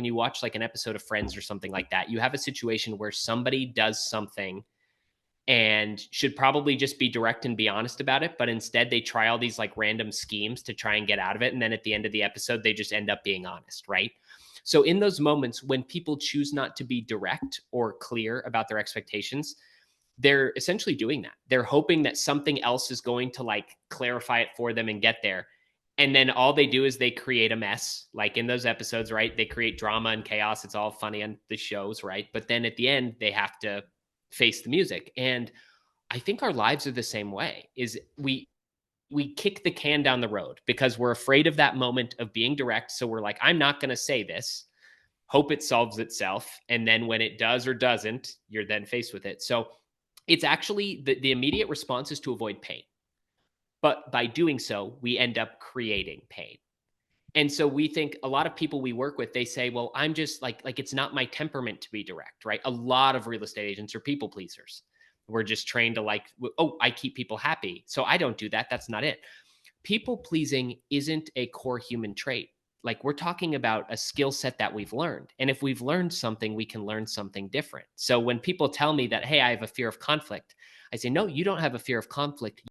when you watch like an episode of Friends or something like that, you have a situation where somebody does something and should probably just be direct and be honest about it, but instead they try all these like random schemes to try and get out of it, and then at the end of the episode they just end up being honest, right? So in those moments when people choose not to be direct or clear about their expectations, they're essentially doing that. They're hoping that something else is going to like clarify it for them and get there. And then all they do is they create a mess, like in those episodes, right? They create drama and chaos. It's all funny on the shows, right? But then at the end, they have to face the music. And I think our lives are the same way. Is we kick the can down the road because we're afraid of that moment of being direct. So we're like, I'm not going to say this. Hope it solves itself. And then when it does or doesn't, you're then faced with it. So it's actually the immediate response is to avoid pain. But by doing so, we end up creating pain. And so we think a lot of people we work with, they say, well, I'm just like it's not my temperament to be direct, right? A lot of real estate agents are people pleasers. We're just trained to like, oh, I keep people happy. So I don't do that. That's not it. People pleasing isn't a core human trait. Like we're talking about a skill set that we've learned. And if we've learned something, we can learn something different. So when people tell me that, hey, I have a fear of conflict, I say, no, you don't have a fear of conflict.